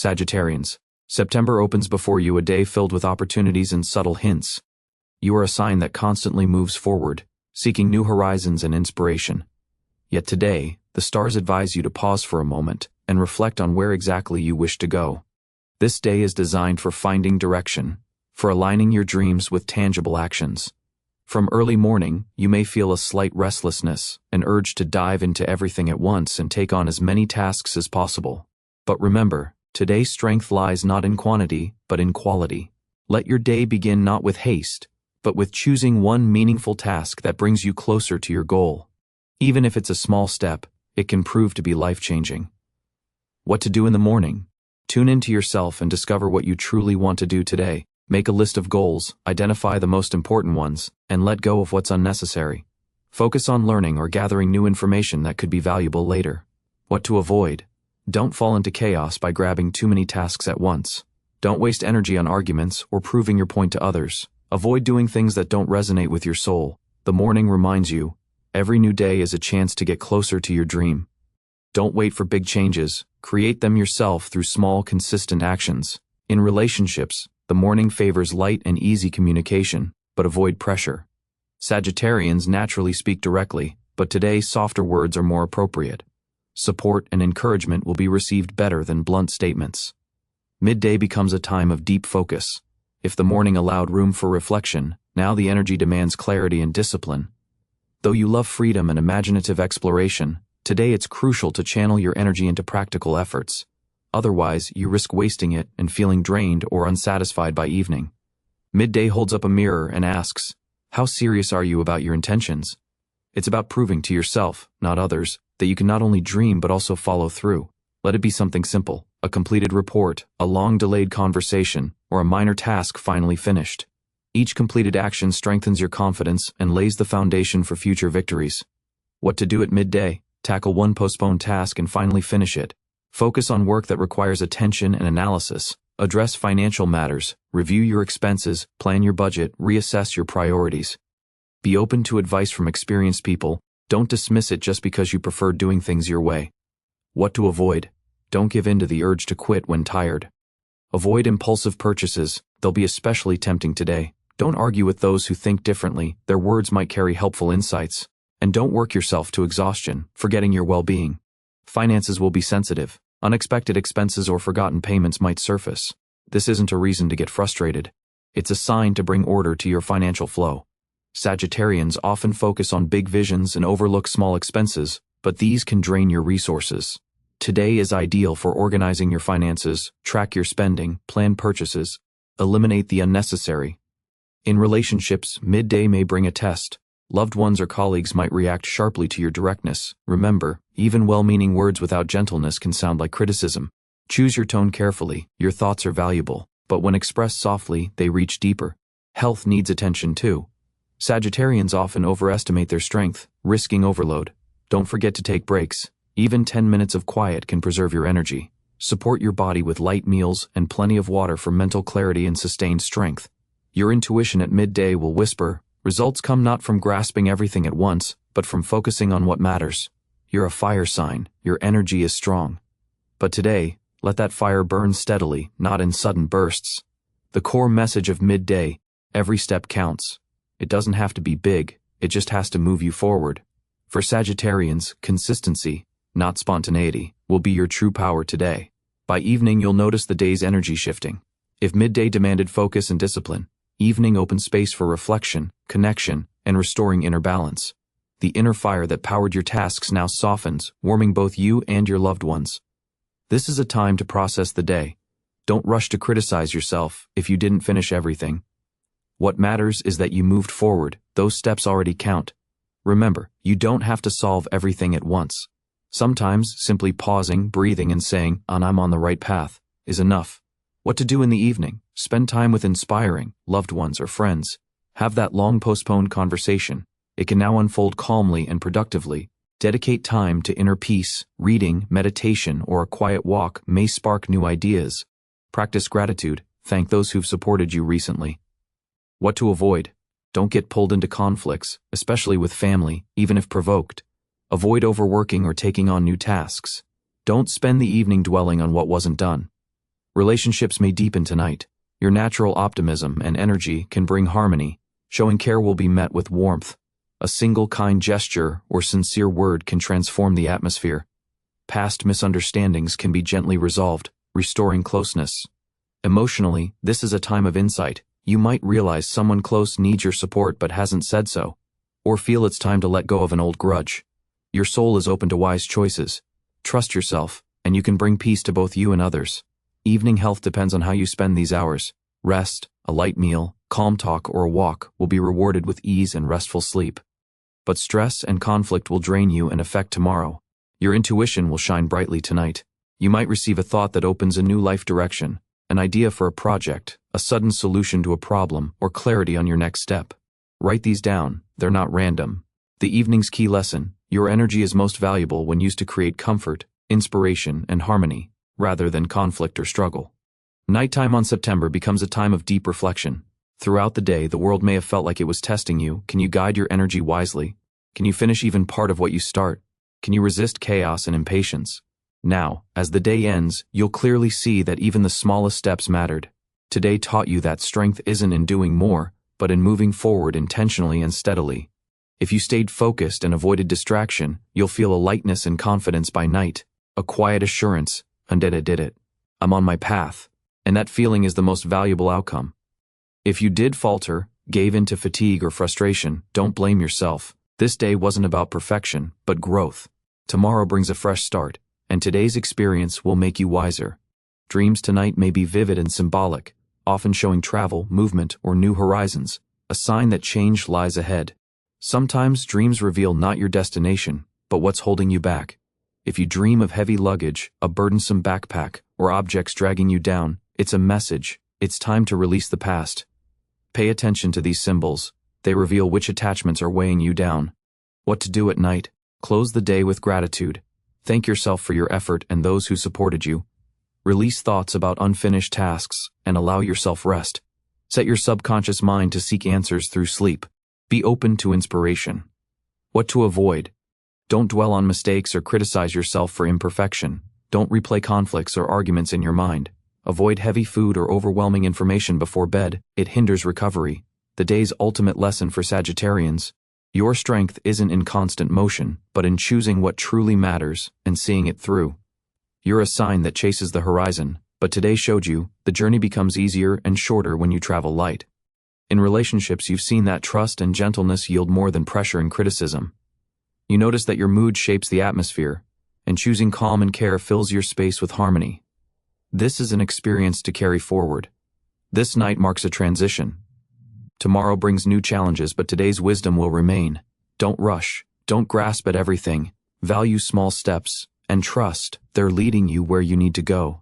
Sagittarians, September opens before you, a day filled with opportunities and subtle hints. You are a sign that constantly moves forward, seeking new horizons and inspiration. Yet today, the stars advise you to pause for a moment and reflect on where exactly you wish to go. This day is designed for finding direction, for aligning your dreams with tangible actions. From early morning, you may feel a slight restlessness, an urge to dive into everything at once and take on as many tasks as possible. But remember, today's strength lies not in quantity, but in quality. Let your day begin not with haste, but with choosing one meaningful task that brings you closer to your goal. Even if it's a small step, it can prove to be life-changing. What to do in the morning? Tune into yourself and discover what you truly want to do today. Make a list of goals, identify the most important ones, and let go of what's unnecessary. Focus on learning or gathering new information that could be valuable later. What to avoid? Don't fall into chaos by grabbing too many tasks at once. Don't waste energy on arguments or proving your point to others. Avoid doing things that don't resonate with your soul. The morning reminds you, every new day is a chance to get closer to your dream. Don't wait for big changes. Create them yourself through small, consistent actions. In relationships, the morning favors light and easy communication, but avoid pressure. Sagittarians naturally speak directly, but today softer words are more appropriate. Support and encouragement will be received better than blunt statements. Midday becomes a time of deep focus. If the morning allowed room for reflection, now the energy demands clarity and discipline. Though you love freedom and imaginative exploration, today it's crucial to channel your energy into practical efforts. Otherwise, you risk wasting it and feeling drained or unsatisfied by evening. Midday holds up a mirror and asks, how serious are you about your intentions? It's about proving to yourself, not others, that you can not only dream but also follow through. Let it be something simple, a completed report, a long-delayed conversation, or a minor task finally finished. Each completed action strengthens your confidence and lays the foundation for future victories. What to do at midday? Tackle one postponed task and finally finish it. Focus on work that requires attention and analysis. Address financial matters, review your expenses, plan your budget, reassess your priorities. Be open to advice from experienced people. Don't dismiss it just because you prefer doing things your way. What to avoid? Don't give in to the urge to quit when tired. Avoid impulsive purchases. They'll be especially tempting today. Don't argue with those who think differently. Their words might carry helpful insights. And don't work yourself to exhaustion, forgetting your well-being. Finances will be sensitive. Unexpected expenses or forgotten payments might surface. This isn't a reason to get frustrated. It's a sign to bring order to your financial flow. Sagittarians often focus on big visions and overlook small expenses, but these can drain your resources. Today is ideal for organizing your finances, track your spending, plan purchases, eliminate the unnecessary. In relationships, midday may bring a test. Loved ones or colleagues might react sharply to your directness. Remember, even well-meaning words without gentleness can sound like criticism. Choose your tone carefully. Your thoughts are valuable, but when expressed softly, they reach deeper. Health needs attention too. Sagittarians often overestimate their strength, risking overload. Don't forget to take breaks. Even 10 minutes of quiet can preserve your energy. Support your body with light meals and plenty of water for mental clarity and sustained strength. Your intuition at midday will whisper, results come not from grasping everything at once, but from focusing on what matters. You're a fire sign. Your energy is strong. But today, let that fire burn steadily, not in sudden bursts. The core message of midday: every step counts. It doesn't have to be big, it just has to move you forward. For Sagittarians, consistency, not spontaneity, will be your true power today. By evening, you'll notice the day's energy shifting. If midday demanded focus and discipline, evening opened space for reflection, connection, and restoring inner balance. The inner fire that powered your tasks now softens, warming both you and your loved ones. This is a time to process the day. Don't rush to criticize yourself if you didn't finish everything. What matters is that you moved forward. Those steps already count. Remember, you don't have to solve everything at once. Sometimes simply pausing, breathing, and saying, I'm on the right path, is enough. What to do in the evening? Spend time with inspiring, loved ones or friends. Have that long postponed conversation. It can now unfold calmly and productively. Dedicate time to inner peace. Reading, meditation, or a quiet walk may spark new ideas. Practice gratitude. Thank those who've supported you recently. What to avoid? Don't get pulled into conflicts, especially with family, even if provoked. Avoid overworking or taking on new tasks. Don't spend the evening dwelling on what wasn't done. Relationships may deepen tonight. Your natural optimism and energy can bring harmony. Showing care will be met with warmth. A single kind gesture or sincere word can transform the atmosphere. Past misunderstandings can be gently resolved, restoring closeness. Emotionally, this is a time of insight. You might realize someone close needs your support but hasn't said so, or feel it's time to let go of an old grudge. Your soul is open to wise choices. Trust yourself, and you can bring peace to both you and others. Evening health depends on how you spend these hours. Rest, a light meal, calm talk, or a walk will be rewarded with ease and restful sleep. But stress and conflict will drain you and affect tomorrow. Your intuition will shine brightly tonight. You might receive a thought that opens a new life direction, an idea for a project, a sudden solution to a problem, or clarity on your next step. Write these down, they're not random. The evening's key lesson: your energy is most valuable when used to create comfort, inspiration, and harmony, rather than conflict or struggle. Nighttime on September becomes a time of deep reflection. Throughout the day, the world may have felt like it was testing you. Can you guide your energy wisely? Can you finish even part of what you start? Can you resist chaos and impatience? Now, as the day ends, you'll clearly see that even the smallest steps mattered. Today taught you that strength isn't in doing more, but in moving forward intentionally and steadily. If you stayed focused and avoided distraction, you'll feel a lightness and confidence by night, a quiet assurance, I did it. I'm on my path, and that feeling is the most valuable outcome. If you did falter, gave in to fatigue or frustration, don't blame yourself. This day wasn't about perfection, but growth. Tomorrow brings a fresh start, and today's experience will make you wiser. Dreams tonight may be vivid and symbolic, often showing travel, movement, or new horizons, a sign that change lies ahead. Sometimes dreams reveal not your destination, but what's holding you back. If you dream of heavy luggage, a burdensome backpack, or objects dragging you down, it's a message. It's time to release the past. Pay attention to these symbols. They reveal which attachments are weighing you down. What to do at night: close the day with gratitude. Thank yourself for your effort and those who supported you. Release thoughts about unfinished tasks and allow yourself rest. Set your subconscious mind to seek answers through sleep. Be open to inspiration. What to avoid: don't dwell on mistakes or criticize yourself for imperfection. Don't replay conflicts or arguments in your mind. Avoid heavy food or overwhelming information before bed. It hinders recovery. The day's ultimate lesson for Sagittarians: your strength isn't in constant motion, but in choosing what truly matters and seeing it through. You're a sign that chases the horizon, but today showed you the journey becomes easier and shorter when you travel light. In relationships, you've seen that trust and gentleness yield more than pressure and criticism. You notice that your mood shapes the atmosphere, and choosing calm and care fills your space with harmony. This is an experience to carry forward. This night marks a transition. Tomorrow brings new challenges, but today's wisdom will remain. Don't rush. Don't grasp at everything. Value small steps, and trust they're leading you where you need to go.